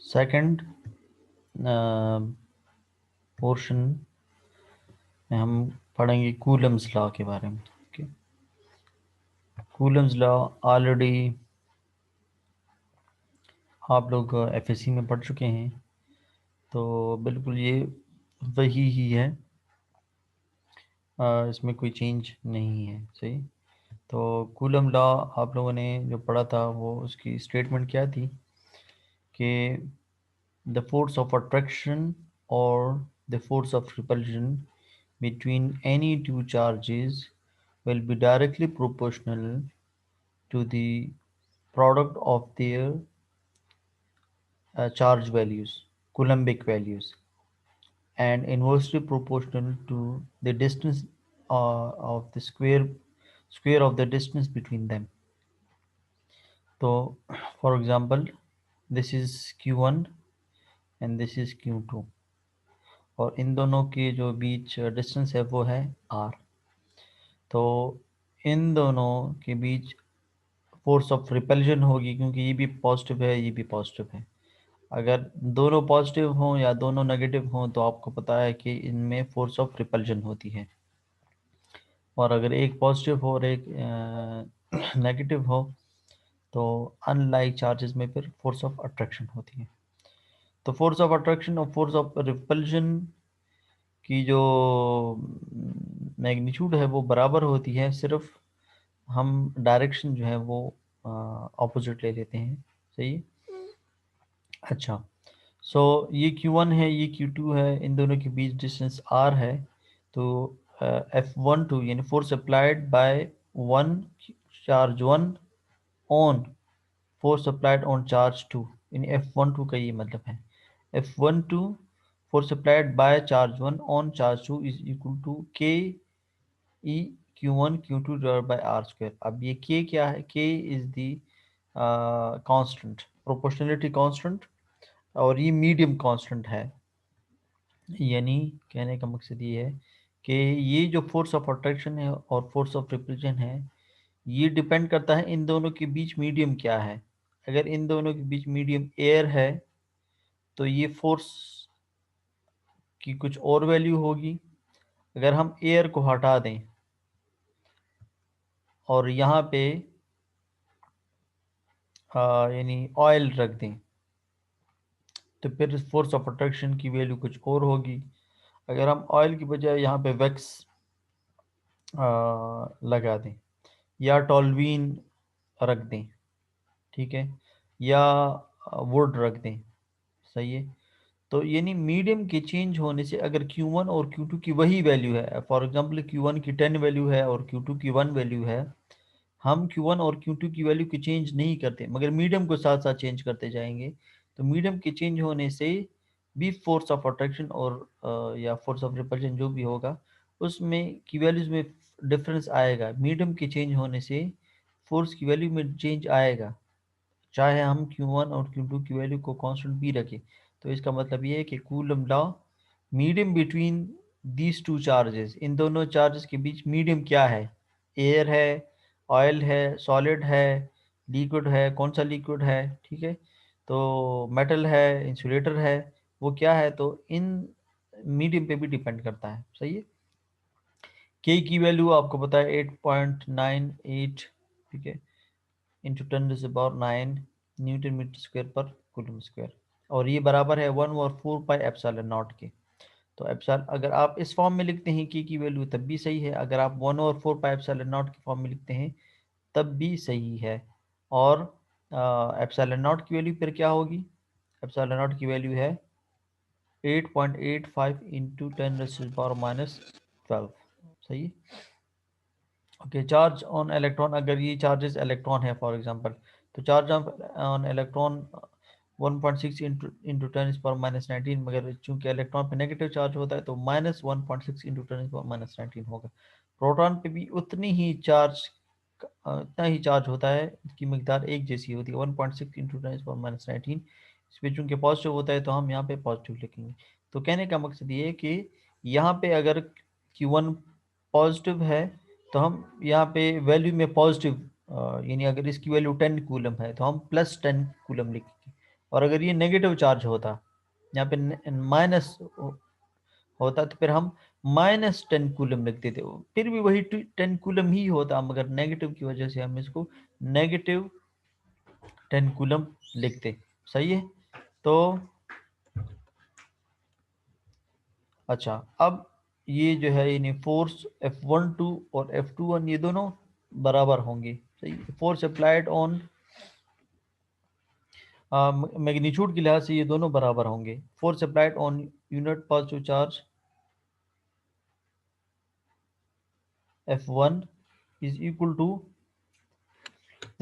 Second portion में हम पढ़ेंगे कूलम्स लॉ के बारे में। ओके, कूलम्स लॉ ऑलरेडी आप लोग एफएससी में पढ़ चुके हैं, तो बिल्कुल ये वही ही है, इसमें कोई चेंज नहीं है। सही। तो कूलम लॉ आप लोगों ने जो पढ़ा था वो उसकी स्टेटमेंट क्या थी कि the force of attraction or the force of repulsion between any two charges will be directly proportional to the product of their charge values, Coulombic values, and inversely proportional to the distance of the square of the distance between them. So, for example, this is Q1 and this is Q2, और इन दोनों के जो बीच distance है वो है R। तो इन दोनों के बीच फोर्स ऑफ रिपल्जन होगी, क्योंकि ये भी पॉजिटिव है ये भी पॉजिटिव है। अगर दोनों पॉजिटिव हों या दोनों नेगेटिव हों तो आपको पता है कि इनमें फोर्स ऑफ रिपल्जन होती है, और अगर एक पॉजिटिव हो और एक नेगेटिव हो तो अनलाइक चार्जेस में फिर फोर्स ऑफ अट्रैक्शन होती है। तो फोर्स ऑफ अट्रैक्शन और फोर्स ऑफ रिपल्जन की जो मैग्नीट्यूड है वो बराबर होती है, सिर्फ हम डायरेक्शन जो है वो ऑपोजिट ले लेते हैं। सही है? अच्छा, सो ये Q1 है ये Q2 है, इन दोनों के बीच डिस्टेंस R है। तो F12 यानी force applied by one charge one on force applied on charge two, यानी F12 का ये मतलब है। F12 force applied by charge one on charge two is equal to K E Q1 Q2 divide by R square. अब ये K क्या है? K is the constant, proportionality constant, और ये मीडियम कांस्टेंट है। यानी कहने का मकसद ये है कि ये जो फोर्स ऑफ अट्रैक्शन है और फोर्स ऑफ रिपल्जन है, ये डिपेंड करता है इन दोनों के बीच मीडियम क्या है। अगर इन दोनों के बीच मीडियम एयर है तो ये फोर्स की कुछ और वैल्यू होगी। अगर हम एयर को हटा दें और यहाँ पे यानी ऑयल रख दें तो फिर फोर्स ऑफ अट्रैक्शन की वैल्यू कुछ और होगी। अगर हम ऑयल की बजाय यहाँ पे वैक्स लगा दें या टॉल्वीन रख दें, ठीक है, या वुड रख दें, सही है, तो यानी मीडियम के चेंज होने से अगर Q1 और Q2 की वही वैल्यू है, फॉर एग्जांपल Q1 की 10 वैल्यू है और Q2 की 1 वैल्यू है, हम Q1 और Q2 की वैल्यू की चेंज नहीं करते मगर मीडियम को साथ साथ चेंज करते जाएंगे, तो मीडियम के चेंज होने से भी फोर्स ऑफ अट्रैक्शन और या फोर्स ऑफ रिपल्शन जो भी होगा उसमें की वैल्यूज में डिफरेंस आएगा। मीडियम के चेंज होने से फोर्स की वैल्यू में चेंज आएगा, चाहे हम Q1 और Q2 की वैल्यू को कांस्टेंट भी रखें। तो इसका मतलब ये है कि Coulomb law medium between these two charges, इन दोनों चार्जेस के बीच मीडियम क्या है? एयर है, ऑयल है, सॉलिड है, लिक्विड है, कौन सा लिक्विड है, ठीक है, तो मेटल है, इंसुलेटर है, वो क्या है? तो इन मीडियम पे भी डिपेंड करता है। सही है। के की वैल्यू आपको पता है 8.98, ठीक है, इंटू 10⁻⁹ न्यूटन मीटर स्क्वायर पर कूलम स्क्वायर, और ये बराबर है 1/4 पाई एप्सिलॉन नॉट के। तो एप्सिलॉन अगर आप इस फॉर्म में लिखते हैं की वैल्यू तब भी सही है, अगर आप 1/4 पाई एप्सिलॉन नॉट के फॉर्म में लिखते हैं तब भी सही है। और एप्सिलॉन नॉट की वैल्यू फिर क्या होगी? एप्सिलॉन नॉट की वैल्यू है 8.85 इंटू 10⁻⁻12। सही है। ओके, चार्ज ऑन इलेक्ट्रॉन, अगर ये चार्जेस इलेक्ट्रॉन है फॉर एग्जांपल, तो चार्ज ऑन इलेक्ट्रॉन 1.6 इंटू 10⁻⁻19, मगर चूंकि इलेक्ट्रॉन पे नेगेटिव चार्ज होता है तो -1.6 इंटू 10⁻⁻19 होगा। प्रोटॉन पे भी उतना ही चार्ज होता है, इसकी मिकदार एक जैसी होती है 1.6 इंटू 10⁻⁻19। इस पर चूंकि पॉजिटिव होता है तो हम यहाँ पे पॉजिटिव लिखेंगे। तो कहने का मकसद ये है कि यहाँ पे अगर Q1 पॉजिटिव है तो हम यहाँ पे वैल्यू में पॉजिटिव, यानी अगर इसकी वैल्यू 10 कूलम है तो हम +10 कूलम लिखेंगे। और अगर ये नेगेटिव चार्ज होता, यहाँ पे माइनस होता, तो फिर हम -10 कूलम लिखते थे, फिर भी वही 10 कूलम ही होता, मगर नेगेटिव की वजह से हम इसको -10 कूलम लिखते। सही है। तो अच्छा, अब ये जो है यानी फोर्स F12 और F21 ये दोनों बराबर होंगे। सही। फोर्स अप्लाइड ऑन मैग्नीट्यूड के लिहाज से ये दोनों बराबर होंगे। Force applied on unit positive charge F1 is equal to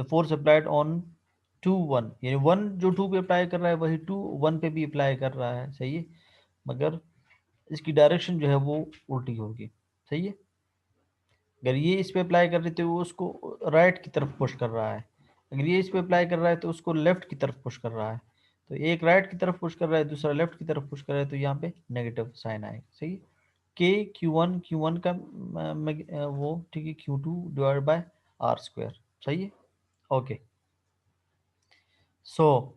the force applied on 2 1, यानी 1 जो 2 पे अप्लाई कर रहा है वही 2 1 पे भी अप्लाई कर रहा है। सही है, मगर इसकी डायरेक्शन जो है वो उल्टी होगी। सही है। अगर ये इस पे अप्लाई कर रहे थे वो उसको राइट की तरफ पुश कर रहा है, अगर ये इस पे अप्लाई कर रहा है तो उसको लेफ्ट की तरफ पुश कर रहा है। तो एक राइट की तरफ पुश कर रहा है, दूसरा लेफ्ट की तरफ पुश कर रहा है, तो यहाँ पे नेगेटिव साइन आएगा। सही है। के क्यू वन का वो ठीक है, Q2 divide by R square. सही है। Okay. So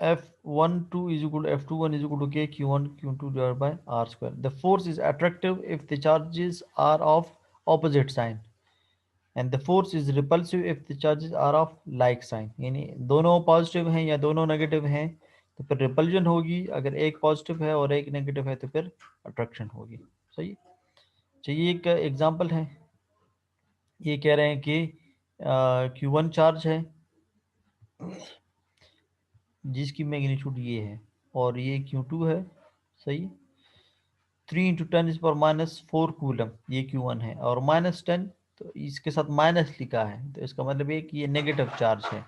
F12 is equal to F21 is equal to K Q1 Q2 divided by R square. The force is attractive if the charges are of opposite sign, and the force is repulsive if the charges are of like sign. यानी दोनों positive हैं या दोनों negative हैं तो फिर repulsion होगी, अगर एक पॉजिटिव है और एक नेगेटिव है तो फिर अट्रैक्शन होगी। सही। चाहिए एक एग्जांपल है, ये कह रहे हैं कि Q1 चार्ज है जिसकी मैग्नीट्यूड ये है, और ये Q2 है। सही। 3 × 10⁻⁴ कूलम ये Q1 है, और -10 तो इसके साथ माइनस लिखा है तो इसका मतलब है कि ये नेगेटिव चार्ज है,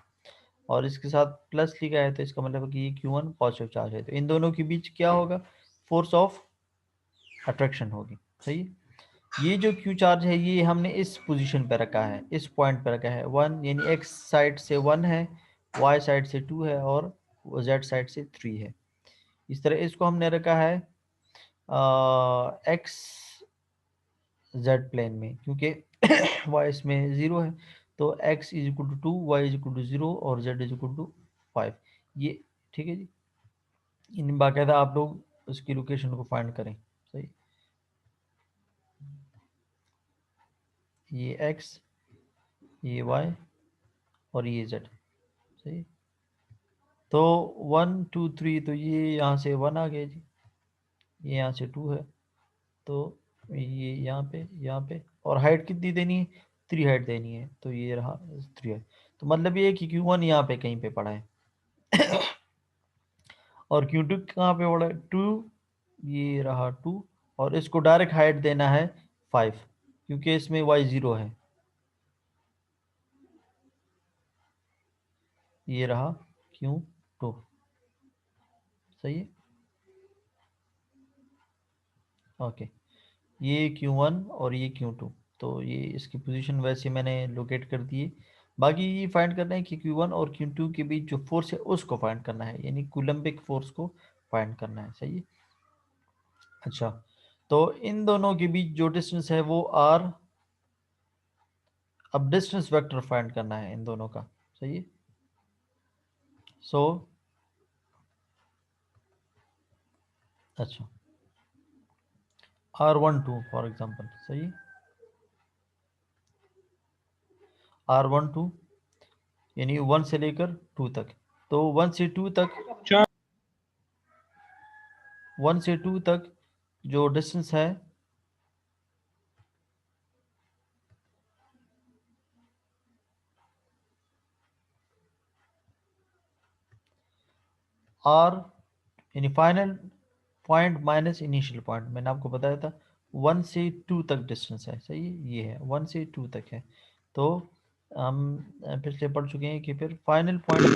और इसके साथ प्लस लिखा है तो इसका मतलब है कि ये Q1 पॉजिटिव चार्ज है। तो इन दोनों के बीच क्या होगा, फोर्स ऑफ अट्रैक्शन होगी। सही। ये जो Q चार्ज है ये हमने इस पोजीशन पे रखा है, इस पॉइंट पे रखा है 1, यानी एक्स साइड से 1 है, वाई साइड से 2 है, और जेड साइड से 3 है। इस तरह इसको हमने रखा है एक्स जेड प्लेन में, क्योंकि वाई इसमें 0 है, तो x is equal to 2, Y is equal to 0 और z इज इक्वल टू 5। ये ठीक है जी। इन बाकायदा आप लोग उसकी लोकेशन को फाइंड करें। सही। ये x, ये y और ये z। सही। तो 1 2 3, तो ये यहाँ से 1 आ गया जी, ये यहाँ से 2 है, तो ये यहाँ पे और हाइट कितनी देनी है, 3 हाइट देनी है, तो ये रहा 3 हाइट। तो मतलब ये कि Q1 यहाँ पे कहीं पे पड़ा है और Q2 कहाँ पे पड़ा है, 2, ये रहा 2, और इसको डायरेक्ट हाइट देना है 5, क्योंकि इसमें y 0 है। ये रहा Q2। सही है। ओके। ये Q1 और ये Q2, तो ये इसकी पोजीशन वैसे मैंने लोकेट कर दी है। बाकी ये फाइंड करना है कि Q1 और Q2 के बीच जो फोर्स है उसको फाइंड करना है, यानी कूलम्बिक फोर्स को फाइंड करना है। सही है। अच्छा, तो इन दोनों के बीच जो डिस्टेंस है वो R, अब डिस्टेंस वेक्टर फाइंड करना है इन दोनों का। सही है। सो अच्छा, R12 फॉर एग्जांपल। सही। R12 यानी 1 से लेकर 2 तक, तो 1 से 2 तक, 1 से 2 तक जो डिस्टेंस है R, यानी final point minus initial point, मैंने आपको बताया था 1 से 2 तक डिस्टेंस है। सही है, ये है 1 से 2 तक है। तो हम पिछले पढ़ चुके हैं कि फिर final point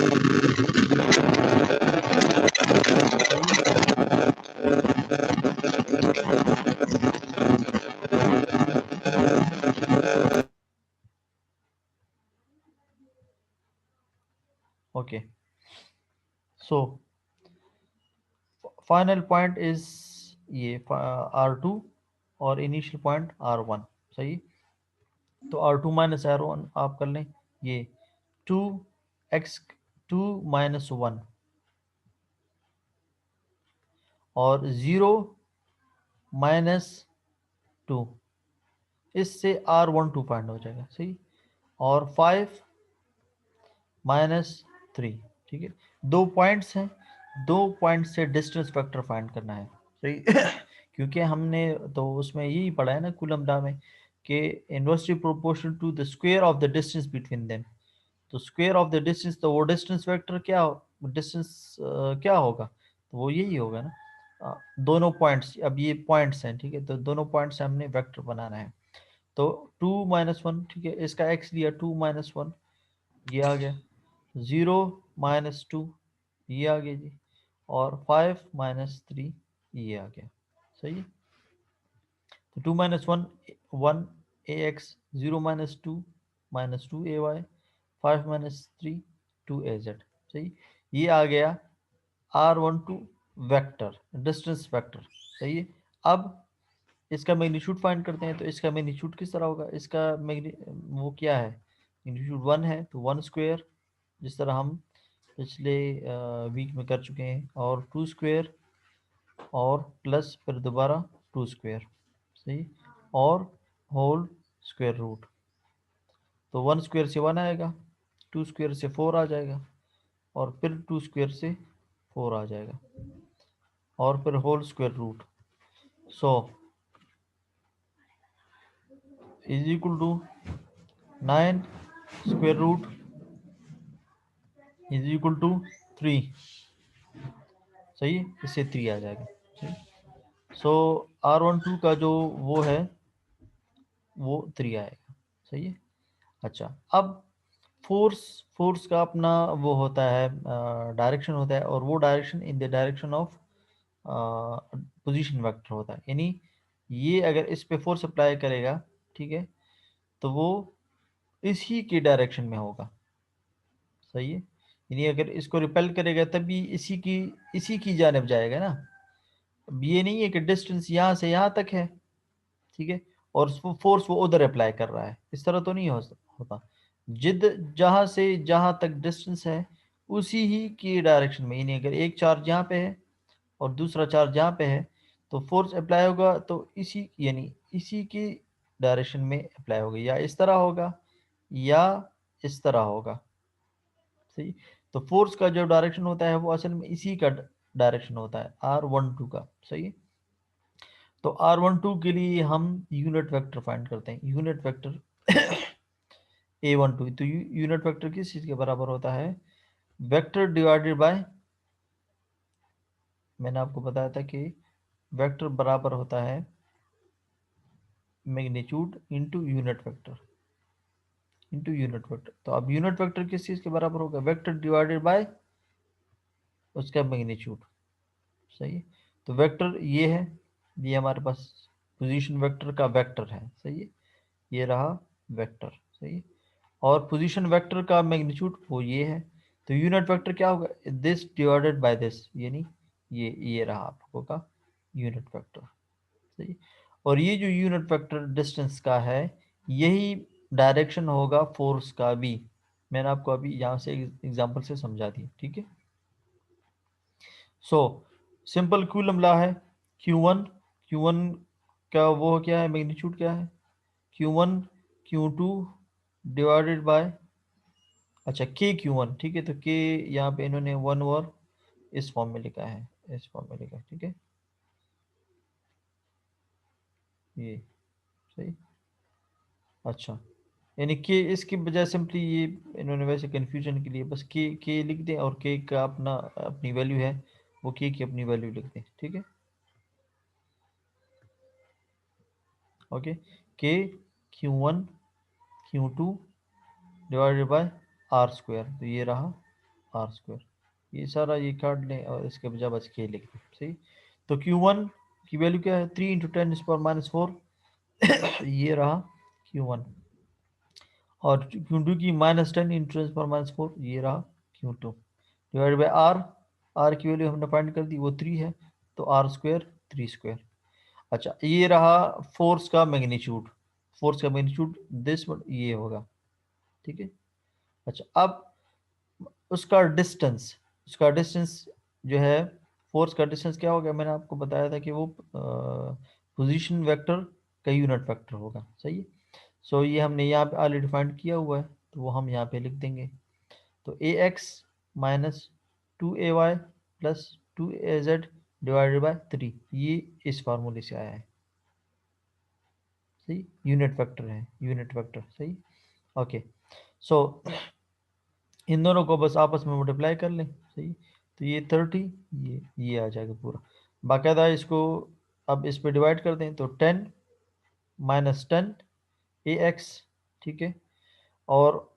okay. So final point is ये R2 और इनिशियल पॉइंट R1। सही। तो R2 माइनस R1 आप कर लें, ये 2x 2 - 1 और 0 - 2, इससे R12 फाइंड हो जाएगा। सही। और 5 - 3। ठीक है, दो पॉइंट्स हैं, दो पॉइंट से डिस्टेंस वेक्टर फाइंड करना है। सही। क्योंकि हमने तो उसमें यही पढ़ा है ना कूलम लॉ में कि inversely proportional to the square of the distance between them. तो स्क्वायर ऑफ द डिस्टेंस, तो वो डिस्टेंस वेक्टर क्या, डिस्टेंस क्या होगा, तो वो यही होगा ना। दोनों पॉइंट्स, अब ये पॉइंट्स हैं, ठीक है, तो दोनों पॉइंट्स से हमने वेक्टर बनाना है। तो 2 - 1, ठीक है, इसका x लिया 2 - 1, ये आ गया। 0 - 2, ये आ गया जी। और 5 - 3, ये आ गया। सही है। तो 2 - 1 1 ax, 0 - 2 -2 ay, 5 - 3 2 az। सही। ये आ गया R12 वेक्टर, डिस्टेंस वेक्टर। सही है। अब इसका मैग्नीट्यूड फाइंड करते हैं। तो इसका मैग्नीट्यूड किस तरह होगा, इसका वो क्या है, मैग्नीट्यूड 1 है, तो 1 स्क्वायर, जिस तरह हम पिछले वीक में कर चुके हैं, और 2 स्क्वायर, और प्लस फिर दोबारा 2 स्क्वायर। सही। और होल स्क्वायर रूट। तो 1 स्क्वायर से 1 आएगा, 2 स्क्वायर से 4 आ जाएगा, और फिर 2 स्क्वायर से 4 आ जाएगा, और फिर whole square root. So is equal to 9 square root is equal to 3। सही है, इससे 3 आ जाएगा। सही। सो R12 का जो वो है वो 3 आएगा। सही है। अच्छा, अब फोर्स, फोर्स का अपना वो होता है, डायरेक्शन होता है, और वो direction in the direction of position vector होता है। यानी ये अगर इस पे फोर्स अप्लाई करेगा, ठीक है, तो वो इसी के डायरेक्शन में होगा। सही है। यानी अगर इसको रिपेल करेगा तब भी इसी की जानिब जाएगा ना। अब ये नहीं है कि डिस्टेंस यहाँ से यहाँ तक है, ठीक है, और फोर्स वो उधर अप्लाई कर रहा है, इस तरह तो नहीं होता। जिद जहां से जहां तक डिस्टेंस है उसी ही की डायरेक्शन में, यानी अगर एक चार्ज यहाँ पे है और दूसरा चार्ज यहाँ पे है, तो फोर्स अप्लाई होगा तो इसी, यानी इसी की डायरेक्शन में अप्लाई होगा, या इस तरह होगा या इस तरह होगा। सही। तो फोर्स का जो डायरेक्शन होता है वो असल में इसी का डायरेक्शन होता है, R12 का। सही है। तो R12 के लिए हम यूनिट वेक्टर फाइंड करते हैं। यूनिट वेक्टर A12, तो यूनिट वेक्टर किस चीज के बराबर होता है, वेक्टर डिवाइडेड बाय, मैंने आपको बताया था कि वेक्टर बराबर होता है magnitude into unit vector, into unit vector. तो अब यूनिट वेक्टर किस चीज के बराबर होगा, वेक्टर डिवाइडेड बाय उसका मैग्नीट्यूड। सही है। तो वेक्टर ये है, ये हमारे पास पोजीशन वेक्टर का वेक्टर है। सही है, ये रहा वेक्टर। सही है। और पोजीशन वेक्टर का मैग्नीट्यूड वो ये है। तो यूनिट वेक्टर क्या होगा, दिस डिवाइडेड बाय दिस, यानी ये रहा आपको का यूनिट वेक्टर। सही। और ये जो यूनिट वेक्टर डिस्टेंस का है, यही डायरेक्शन होगा फोर्स का भी। मैंने आपको अभी यहाँ से एग्जांपल से समझा दी। ठीक है। सो सिंपल कूलम लॉ है, Q1, Q1 का वो क्या है, मैग्नीट्यूड क्या है, Q1 Q2 डिवाइडेड बाय, अच्छा KQ1, ठीक है, तो K यहाँ पे इन्होंने 1 और इस फॉर्म में लिखा है, इस फॉर्म में लिखा है। ठीक है, ये सही। अच्छा, यानी के इसकी बजाय सिंपली ये इन्होंने वैसे कंफ्यूजन के लिए बस के लिख दें, और के का अपना अपनी वैल्यू है, वो के की अपनी वैल्यू लिख दें। ठीक है, ओके। के Q1 Q2 divided by R square, तो ये रहा आर स्क्वायर। ये सारा ये काट लें और इसके बजाय बस के लिख दें। सही। तो Q1 की वैल्यू क्या है, 3 × 10⁻⁴ ये रहा Q1। और Q2 की -10 × 10⁻⁴, ये रहा Q2 divide by R. R की वैल्यू हमने फाइंड कर दी, वो 3 है, तो आर स्क्वायर 3 स्क्वायर। अच्छा, ये रहा फोर्स का मैग्नीट्यूड, फोर्स का मैग्नीट्यूड दिस ये होगा। ठीक है। अच्छा, अब उसका डिस्टेंस जो है, फोर्स का डिस्टेंस क्या होगा, मैंने आपको बताया था कि वो पोजीशन वेक्टर का यूनिट वेक्टर होगा। सही है। सो ये हमने यहाँ पे ऑलरेडी डिफाइंड किया हुआ है, तो वो हम यहाँ पे लिख देंगे। तो a x minus 2ay plus 2az divided by 3, ये इस फार्मूले से आया है। सही, यूनिट वेक्टर है, यूनिट वेक्टर। सही। ओके। सो इन दोनों को बस आपस में मल्टीप्लाई कर लें। सही। तो ये 30, ये आ जाएगा पूरा। बाकायदा इसको अब इस पे डिवाइड कर दें, तो 10 माइनस 10 ए एक्स, ठीक है, और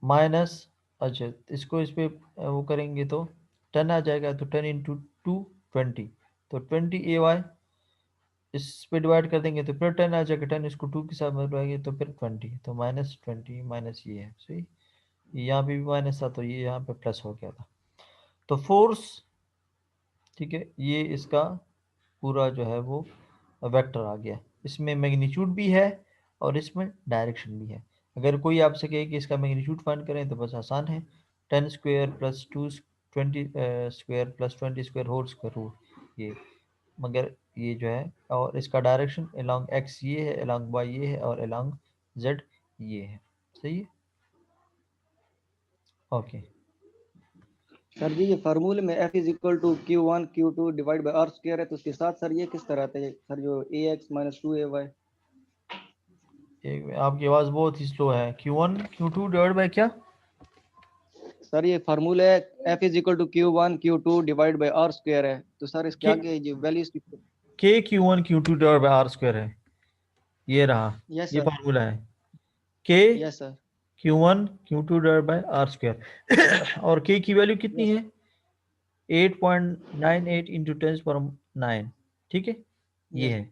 माइनस, अच्छा इसको इस पे वो करेंगे तो 10 आ जाएगा, तो 10 इंटू 2 20, तो 20 ए वाई, इस पे डिवाइड कर देंगे तो फिर 10 आ जाएगा, 10 इसको 2 के साथ मल्टीप्लाई तो फिर 20, तो माइनस 20 माइनस ये है। सही। यहाँ पे भी माइनस था, तो ये यहाँ पे प्लस हो गया था। तो फोर्स, ठीक है, ये इसका पूरा जो है वो वेक्टर आ गया। इसमें मैग्नीट्यूड भी है और इसमें डायरेक्शन भी है। अगर कोई आपसे कहे कि इसका मैग्नीट्यूड फाइंड करें तो बस आसान है, 10 square plus 20 square plus 20 square whole square root ये। मगर ये जो है, और इसका डायरेक्शन अलोंग एक्स ये है, अलोंग वाई ये है, और अलोंग जेड ये है। सही है। ओके। सर जी ये फार्मूले में F is equal to Q1 Q2 divide by R square है, तो उसके साथ सर ये किस तरह आता है सर, जो ए एक्स माइनस 2ay? आपकी आवाज बहुत ही स्लो है। Q1 Q2 डिवाइड बाय क्या? सर ये फार्मूला है F is equal to Q1 Q2 divide by R square है, तो सर इसके के आगे जो वैल्यूज। के Q1 Q2 divide by R square है, ये रहा, यस ये सर। फार्मूला है। K yes sir. Q1 Q2 divide by R square और के की वैल्यू कितनी यस है? 8.98 इंटू 10⁹ ठीक है, ये यस है।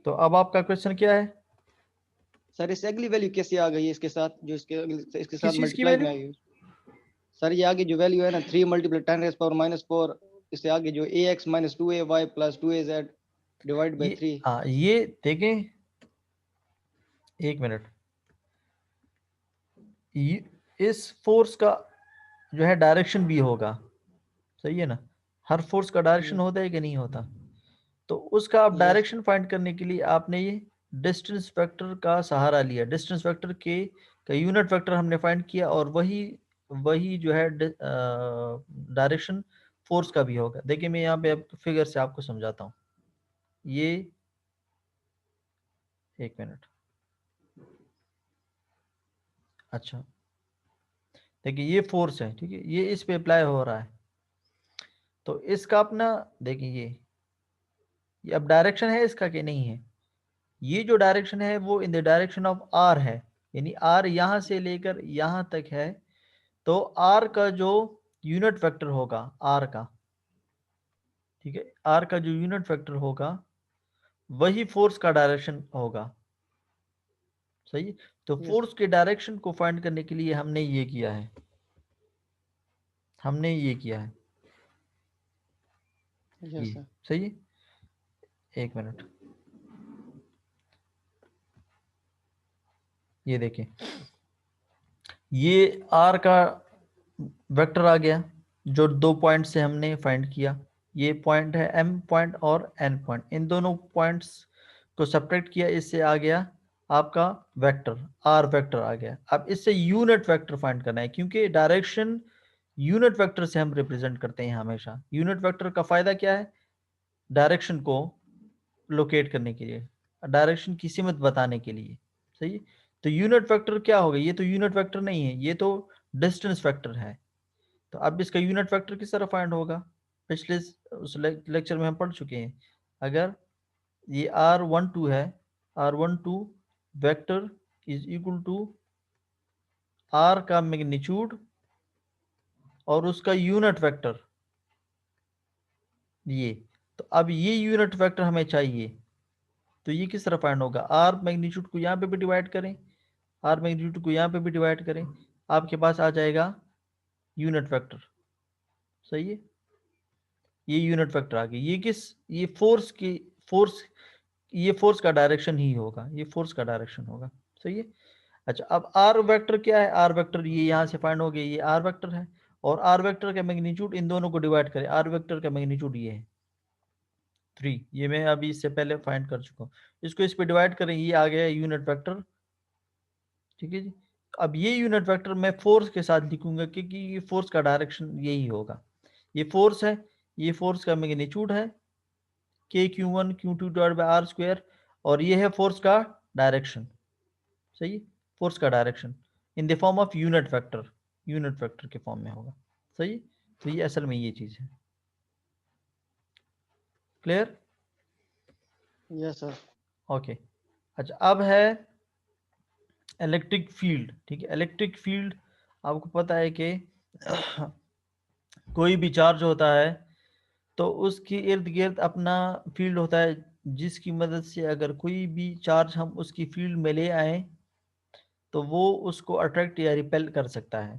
तो अब आपका क्वेश्चन क्या है? सर, इस अगली वैल्यू कैसे आ गई है इसके साथ, जो इसके किस साथ चीज की मल्टीप्लाई वैल्यू? में आई है? सर ये आगे जो वैल्यू है ना, 3 मल्टीप्लाई 10⁻⁻⁴, इससे आगे जो a x minus 2ay plus 2az divide by ये 3। ये देखें, एक मिनट। इस फोर्स का जो है डायरेक्शन भी होगा। सही है ना? हर फोर्स का डायरेक्शन यस होता है कि नहीं होता? तो उसका आप यस डायरेक्शन फाइंड करने के लिए आपने ये डिस्टेंस वेक्टर का सहारा लिया। डिस्टेंस वेक्टर के का यूनिट वेक्टर हमने फाइंड किया, और वही वही जो है डायरेक्शन फोर्स का भी होगा। देखिए मैं यहाँ पे फिगर से आपको समझाता हूँ। ये, एक मिनट। अच्छा, देखिए ये फोर्स है, ठीक है, ये इस पे अप्लाई हो रहा है। तो इसका अपना देखिए, ये अब डायरेक्शन है इसका कि नहीं है? ये जो डायरेक्शन है वो in the direction of R है, यानी आर यहां से लेकर यहां तक है। तो आर का जो यूनिट वेक्टर होगा, आर का, ठीक है, आर का जो यूनिट वेक्टर होगा वही फोर्स का डायरेक्शन होगा। सही। तो यस फोर्स के डायरेक्शन को फाइंड करने के लिए हमने ये किया है, हमने ये किया है, यस ये। सर। सही है। एक मिनट, ये देखें, ये आर का वेक्टर आ गया जो दो पॉइंट से हमने फाइंड किया। ये पॉइंट है एम पॉइंट और एन पॉइंट, इन दोनों पॉइंट्स को सब्ट्रैक्ट किया, इससे आ गया आपका वेक्टर, आर वेक्टर आ गया। अब इससे यूनिट वेक्टर फाइंड करना है, क्योंकि डायरेक्शन यूनिट वेक्टर से हम रिप्रेजेंट करते हैं हमेशा। यूनिट वेक्टर का फायदा क्या है? डायरेक्शन को लोकेट करने के लिए, डायरेक्शन की सीमत बताने के लिए। सही है? तो यूनिट वेक्टर क्या होगा? ये तो यूनिट वेक्टर नहीं है, ये तो डिस्टेंस वेक्टर है। तो अब इसका यूनिट वेक्टर किस तरह फाइंड होगा? पिछले उस लेक्चर में हम पढ़ चुके हैं। अगर ये r12 है, r12 vector is equal to r का मैग्नीट्यूड और उसका यूनिट वेक्टर, ये। तो अब ये यूनिट वेक्टर हमें चाहिए, तो ये किस तरह फाइंड होगा? r मैग्नीट्यूड को यहाँ पे भी डिवाइड करें, r मैग्नीट्यूड को यहाँ पे भी डिवाइड करें, आपके पास आ जाएगा यूनिट वेक्टर। सही है? ये यूनिट वेक्टर आ गई। ये किस, ये फोर्स की, फोर्स, ये फोर्स का डायरेक्शन ही होगा, ये फोर्स का डायरेक्शन होगा। सही है? अच्छा, अब आर वेक्टर क्या है? आर वेक्टर ये यहाँ से फाइंड हो गया, ये आर वेक्टर है, और आर वेक्टर का मैग्नीट्यूड इन दोनों को डिवाइड करें, आर वेक्टर का मैग्नीट्यूड ये है 3, ये मैं अभी इससे पहले फाइंड कर चुका हूँ। इसको इस पे डिवाइड करें, ये आ गया यूनिट वेक्टर, ठीक है जी। अब ये यूनिट वेक्टर मैं फोर्स के साथ लिखूंगा, क्योंकि ये फोर्स का डायरेक्शन यही होगा। ये फोर्स है, ये फोर्स का मैग्नीट्यूड है K Q one Q two divide by R square, और ये है फोर्स का डायरेक्शन, सही, फोर्स का direction in the form of unit vector, unit vector के फॉर्म में होगा, सही। तो ये असल में ये चीज है, क्लियर? Yes sir. ओके। अच्छा, अब है इलेक्ट्रिक फील्ड, ठीक है। इलेक्ट्रिक फील्ड आपको पता है कि कोई भी चार्ज होता है तो उसके इर्द गिर्द अपना फील्ड होता है, जिसकी मदद से अगर कोई भी चार्ज हम उसकी फील्ड में ले आए तो वो उसको अट्रैक्ट या रिपेल कर सकता है,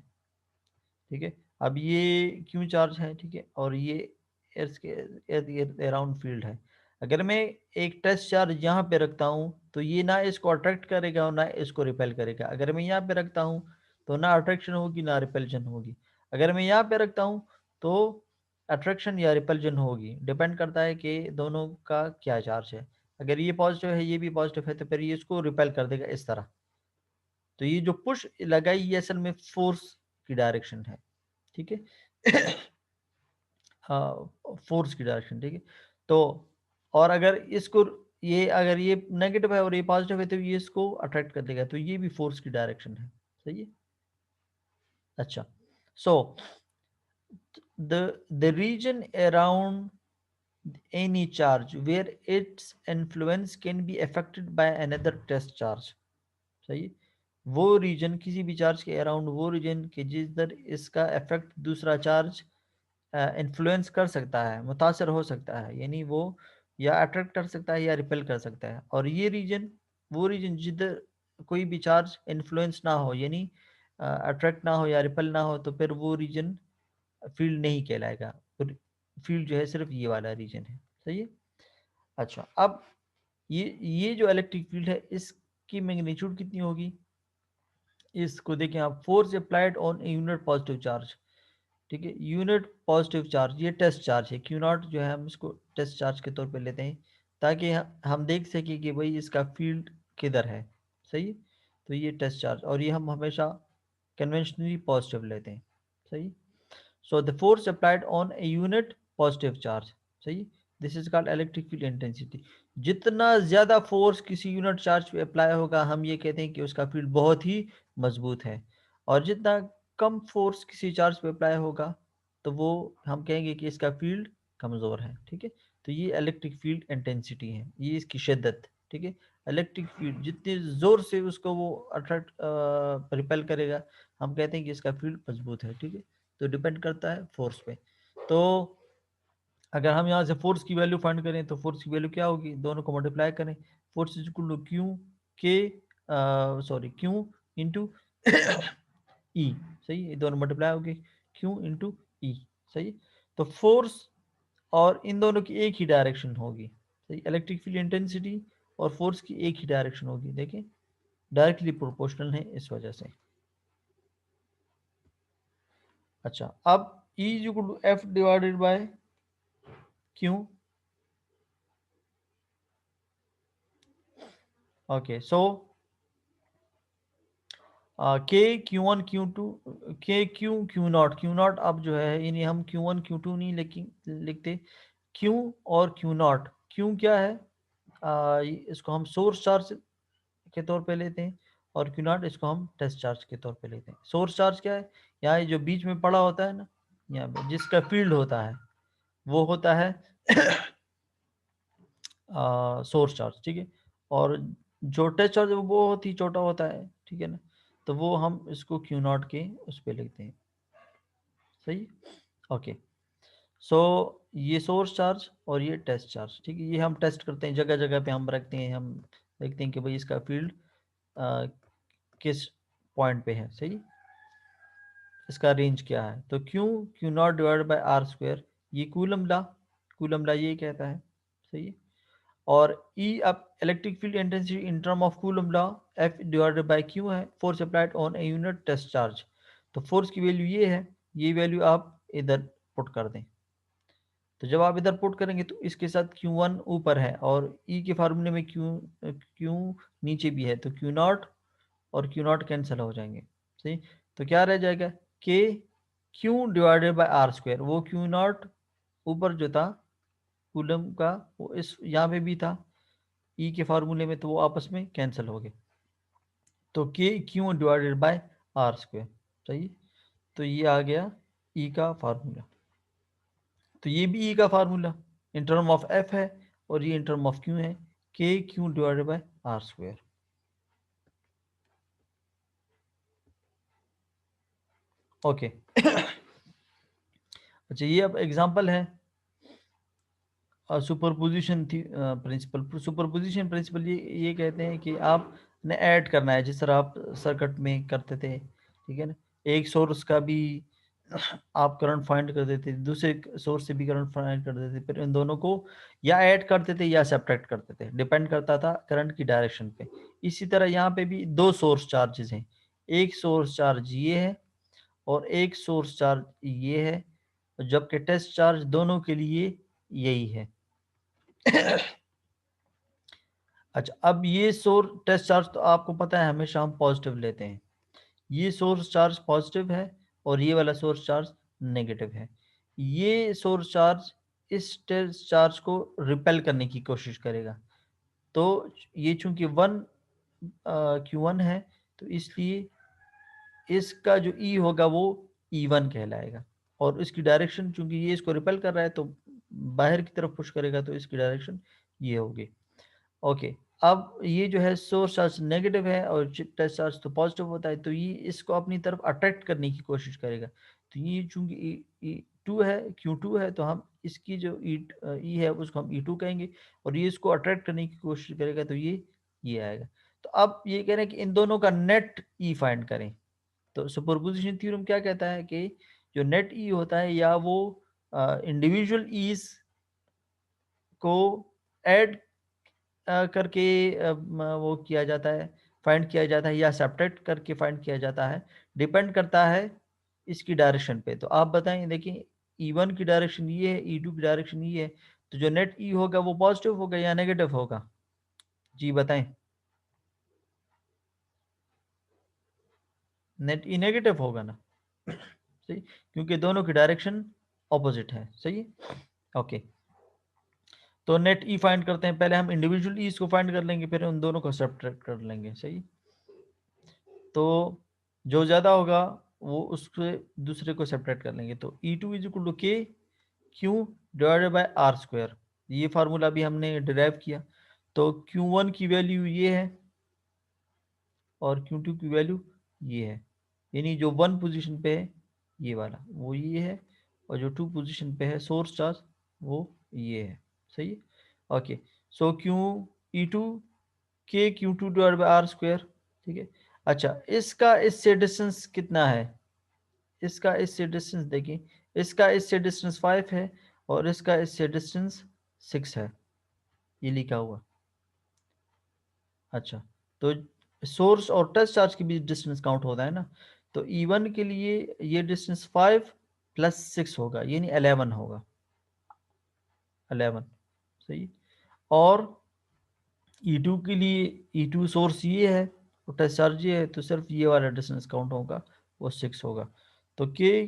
ठीक है। अब ये क्यों चार्ज है, ठीक है, और ये इसके इर्द गिर्द अराउंड फील्ड है। अगर मैं एक टेस्ट चार्ज यहाँ पे रखता हूँ तो ये ना इसको अट्रैक्ट करेगा और ना इसको रिपेल करेगा। अगर मैं यहाँ पे रखता हूँ तो ना अट्रैक्शन होगी ना रिपल्शन होगी। अगर मैं यहाँ पे रखता हूँ तो अट्रैक्शन या रिपल्शन होगी, डिपेंड करता है कि दोनों का क्या चार्ज है। अगर ये पॉजिटिव है, ये भी पॉजिटिव है, तो फिर ये इसको रिपेल कर देगा इस तरह। तो ये जो पुश लगाई ये असल में फोर्स की डायरेक्शन है, ठीक है। हाँ, फोर्स की डायरेक्शन, ठीक है। तो और अगर इसको, ये अगर ये नेगेटिव है और ये पॉजिटिव है तो ये इसको अट्रैक्ट कर देगा, तो ये भी फोर्स की डायरेक्शन है, सही है। अच्छा, सो the region around any charge where its influence can be affected by another test charge, सही है। वो रीजन, किसी भी चार्ज के अराउंड वो रीजन के जिधर इसका इफेक्ट दूसरा चार्ज इन्फ्लुएंस कर सकता है, मुतासर हो सकता है, यानी वो या अट्रैक्ट कर सकता है या रिपेल कर सकता है। और ये रीजन, वो रीजन जिधर कोई भी चार्ज इन्फ्लुएंस ना हो, यानी अट्रैक्ट ना हो या रिपेल ना हो, तो फिर वो रीजन फील्ड नहीं कहलाएगा। फील्ड जो है सिर्फ ये वाला रीजन है, सही है। अच्छा, अब ये जो इलेक्ट्रिक फील्ड है इसकी मैग्नीट्यूड कितनी होगी, इसको देखें आप। Force applied on a unit positive charge, ठीक है, यूनिट पॉजिटिव चार्ज, ये टेस्ट चार्ज है क्यू नॉट जो है, हम इसको टेस्ट चार्ज के तौर पे लेते हैं, ताकि हम देख सकें कि भाई इसका फील्ड किधर है, सही है। तो ये टेस्ट चार्ज, और ये हम हमेशा कन्वेंशनली पॉजिटिव लेते हैं, सही। So the force applied on a unit positive charge, सही। This is called electric field intensity. जितना ज्यादा फोर्स किसी यूनिट चार्ज पे अप्लाई होगा, हम ये कहते हैं कि उसका फील्ड बहुत ही मजबूत है। और जितना कम फोर्स किसी चार्ज पे अप्लाई होगा तो वो हम कहेंगे कि इसका फील्ड कमजोर है, ठीक है। तो ये इलेक्ट्रिक फील्ड इंटेंसिटी है, ये इसकी शिद्दत, ठीक है। इलेक्ट्रिक फील्ड जितने जोर से उसको वो अट्रैक्ट रिपेल करेगा, हम कहते हैं कि इसका फील्ड मजबूत है, ठीक है। तो डिपेंड करता है फोर्स पे। तो अगर हम यहाँ से फोर्स की वैल्यू फाइंड करें तो फोर्स की वैल्यू क्या होगी, दोनों को मल्टीप्लाई करें। Force is equal to Q K, sorry Q into E, सही, ये दोनों मल्टीप्लाई होगी, क्यू इंटू ई, सही। तो फोर्स और इन दोनों की एक ही डायरेक्शन होगी, सही। इलेक्ट्रिक फील्ड इंटेंसिटी और फोर्स की एक ही डायरेक्शन होगी, देखें डायरेक्टली प्रोपोर्शनल है इस वजह से। अच्छा, अब E is equal to F divided by Q. Okay, so K Q one Q two, K Q naught अब जो है इन्हें हम क्यू वन क्यू टू नहीं लिखते, क्यू और क्यू नॉट। क्यू क्या है, इसको हम सोर्स चार्ज के तौर पे लेते हैं, और क्यू नॉट इसको हम टेस्ट चार्ज के तौर पे लेते हैं। सोर्स चार्ज क्या है, यहाँ ये जो बीच में पड़ा होता है ना, यहाँ पे जिसका फील्ड होता है वो होता है सोर्स चार्ज, ठीक है। और जो टेस्ट चार्ज है वो बहुत ही छोटा होता है, ठीक है ना, तो वो हम इसको क्यू नॉट के उस पर लिखते हैं, सही। ओके, सो ये सोर्स चार्ज और ये टेस्ट चार्ज, ठीक है, ये हम टेस्ट करते हैं, जगह जगह पे हम रखते हैं, हम देखते हैं कि भाई इसका फील्ड किस पॉइंट पे है, सही, इसका रेंज क्या है। तो Q naught divide by R square, ये कूलम ला, कूलम ला ये कहता है, सही है। और ई अब electric field intensity in term of Coulomb law F divided by Q है, force applied on a unit test charge. तो फोर्स की वैल्यू ये है, ये वैल्यू आप इधर पुट कर दें। तो जब आप इधर पुट करेंगे तो इसके साथ Q1 ऊपर है और E के फार्मूले में Q नीचे भी है, तो Q0 और Q0 कैंसिल हो जाएंगे। सही, तो क्या रह जाएगा, K Q divided by R square. वो Q0 ऊपर जो था कूलम का, वो इस यहाँ पे भी था E के फार्मूले में, तो वो आपस में कैंसिल हो गए। तो K Q divided by R square. सही, तो ये आ गया E का फार्मूला। तो ये भी E का formula in term of F है और ये इन टर्म ऑफ Q है, K Q divided by R square. Okay. अच्छा, ये अब एग्जांपल है सुपरपोजिशन थी प्रिंसिपल। सुपरपोजिशन प्रिंसिपल ये कहते हैं कि आप ने ऐड करना है, जिस तरह आप सर्किट में करते थे, ठीक है ना। एक सोर्स का भी आप करंट फाइंड कर देते थे, दूसरे सोर्स से भी करंट फाइंड कर देते थे, फिर इन दोनों को या ऐड करते थे या सब्ट्रैक्ट करते थे, डिपेंड करता था करंट की डायरेक्शन पे। इसी तरह यहाँ पे भी दो सोर्स चार्जेस हैं, एक सोर्स चार्ज ये है और एक सोर्स चार्ज ये है, जबकि टेस्ट चार्ज दोनों के लिए यही है। अच्छा, अब ये सोर्स टेस्ट चार्ज तो आपको पता है हमेशा हम पॉजिटिव लेते हैं, ये सोर्स चार्ज पॉजिटिव है और ये वाला सोर्स चार्ज नेगेटिव है। ये सोर्स चार्ज इस टेस्ट चार्ज को रिपेल करने की कोशिश करेगा। तो ये चूंकि वन Q1 है, तो इसलिए इसका जो ई होगा वो E1 कहलाएगा। और इसकी डायरेक्शन, चूंकि ये इसको रिपेल कर रहा है, तो बाहर की तरफ पुश करेगा, तो इसकी डायरेक्शन ये होगी। ओके, अब ये जो है सोर्स चार्ज नेगेटिव है और टेस्ट चार्ज तो पॉजिटिव होता है, तो ये इसको अपनी तरफ अट्रैक्ट करने की कोशिश करेगा। तो ये चूंकि टू है, Q2 है, तो हम इसकी जो ई है उसको हम E2 कहेंगे, और ये इसको अट्रैक्ट करने की कोशिश करेगा, तो ये आएगा। तो अब ये कह रहे हैं कि इन दोनों का नेट ई फाइंड करें। तो सुपरपोजिशन थ्योरम क्या कहता है कि जो नेट ई होता है, या वो इंडिविजुअल ईज को ऐड करके वो किया जाता है, फाइंड किया जाता है, या सब्ट्रैक्ट करके फाइंड किया जाता है, डिपेंड करता है इसकी डायरेक्शन पे। तो आप बताएं, देखिए E1 की डायरेक्शन ये है, E2 की डायरेक्शन ये है, तो जो नेट ई होगा वो पॉजिटिव होगा या नेगेटिव होगा, जी बताएं। नेट ई नेगेटिव होगा ना, सही, क्योंकि दोनों की डायरेक्शन ऑपोजिट है। सही है, ओके। तो नेट ई फाइंड करते हैं, पहले हम इंडिविजुअल ईज को फाइंड कर लेंगे, फिर उन दोनों को सब्ट्रैक्ट कर लेंगे। सही, तो जो ज़्यादा होगा वो उसके दूसरे को सेपरेट कर लेंगे। तो E2 is equal to K Q divided by R square, ये फार्मूला भी हमने डिराइव किया। तो Q1 की वैल्यू ये है और Q2 की वैल्यू ये है, यानी जो वन पोजीशन पे है ये वाला वो ये है, और जो टू पोजीशन पे है सोर्स चार्ज वो ये है। सही है, ओके। सो E2 के Q2 divide by R square, ठीक है। अच्छा, इसका इससे डिस्टेंस कितना है, इसका इससे डिस्टेंस देखिए, इसका इससे डिस्टेंस 5 है और इसका इससे डिस्टेंस 6 है, ये लिखा हुआ। अच्छा, तो सोर्स और टच चार्ज के बीच डिस्टेंस काउंट होता है ना, तो E1 के लिए ये डिस्टेंस 5 प्लस 6 होगा, यानी 11 होगा, 11। सही, और E2 के लिए E2 सोर्स ये है और टच चार्ज ये है, तो सिर्फ ये वाला डिस्टेंस काउंट होगा, वो 6 होगा। तो के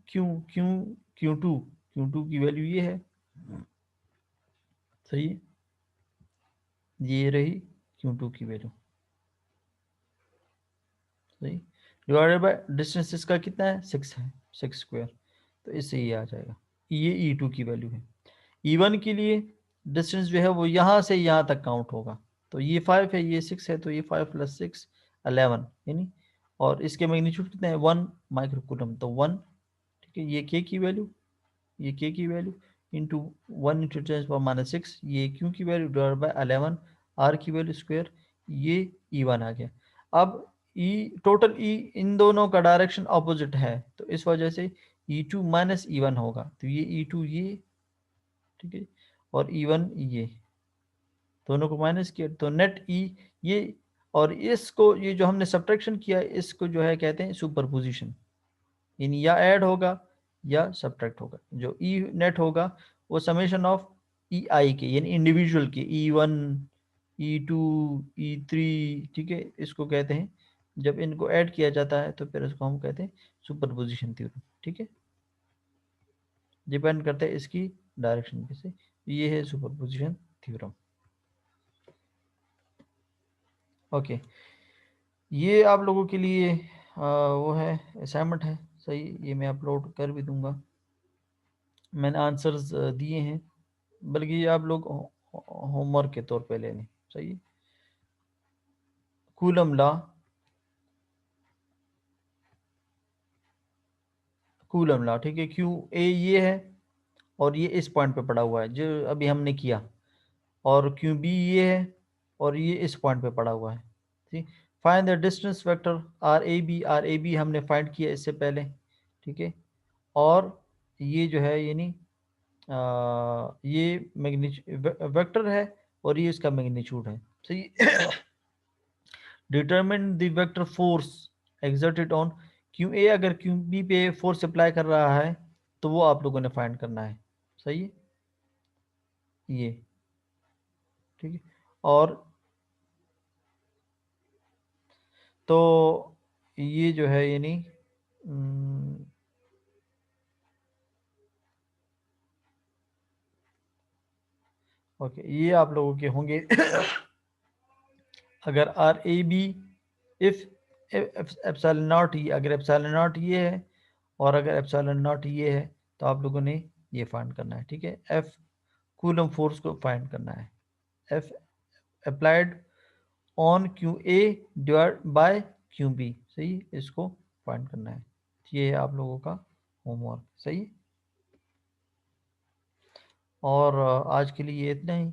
क्यू क्यू Q2 की वैल्यू ये है। सही है, ये रही Q2 की वैल्यू। सही, डिवाइडेड बाय डिस्टेंस इसका कितना है, 6 है, 6 स्क्वायर, तो इससे ये आ जाएगा। ये E2 की वैल्यू है। E1 के लिए डिस्टेंस जो है वो यहाँ से यहाँ तक काउंट होगा, तो ये 5 है, ये 6 है, तो ये 5 प्लस 6 11, यानी, और इसके मैग्नीट्यूड कितने हैं, 1 माइक्रोकूलम, तो 1, ठीक है। ये के की वैल्यू, ये के की वैल्यू इंटू 1 इंटू 10⁻⁶, ये क्यू की वैल्यू डिवाइड बाय 11, आर की वैल्यू स्क्वायर, ये E1 आ गया। अब ई टोटल ई इन दोनों का डायरेक्शन ऑपोजिट है, तो इस वजह से E2 माइनस E1 होगा, तो ये E2 ये, ठीक है, और E1 ये, दोनों को माइनस किया तो नेट ई ये, और इसको ये जो हमने सब्ट्रैक्शन किया इसको जो है कहते हैं सुपरपोजिशन, यानी या ऐड होगा या सब्ट्रैक्ट होगा। जो ई नेट होगा वो समेशन ऑफ ई आई के यानी इंडिविजुअल के E1 E2 E3, ठीक है, इसको कहते हैं। जब इनको ऐड किया जाता है तो फिर इसको हम कहते हैं सुपरपोजिशन थ्योरम, ठीक है। डिपेंड करता है इसकी डायरेक्शन पे से। ये है सुपरपोजिशन थ्योरम। ओके, ये आप लोगों के लिए वो है असाइनमेंट है, सही, ये मैं अपलोड कर भी दूंगा। मैंने आंसर्स दिए हैं, बल्कि ये आप लोग होमवर्क के तौर पे ले लें, सही। कूलम लॉ, कूलम लॉ, ठीक है। क्यू ए ये है और ये इस पॉइंट पे पड़ा हुआ है जो अभी हमने किया, और क्यू बी ये है और ये इस पॉइंट पे पड़ा हुआ है, ठीक। Find the distance vector R A B, R A B हमने फाइंड किया इससे पहले, ठीक है। और ये जो है यानी ये मैग्नीट्यूड वेक्टर है और ये इसका मैग्नीट्यूड है, सही। Determine the vector force exerted on Q ए, अगर क्यू बी पे फोर्स अप्लाई कर रहा है तो वो आप लोगों ने फाइंड करना है, सही है ये, ठीक है। और तो ये जो है यानी ओके, ये आप लोगों के होंगे। अगर R A B if epsilon naught ये, अगर एप्सिलॉन नॉट ये है और अगर एप्सिलॉन नॉट ये है तो आप लोगों ने ये फाइंड करना है, ठीक है। एफ कूलम फोर्स को फाइंड करना है, F applied on Q A divide by Q B, सही, इसको फाइंड करना है। ये है आप लोगों का होमवर्क, सही। और आज के लिए इतना ही।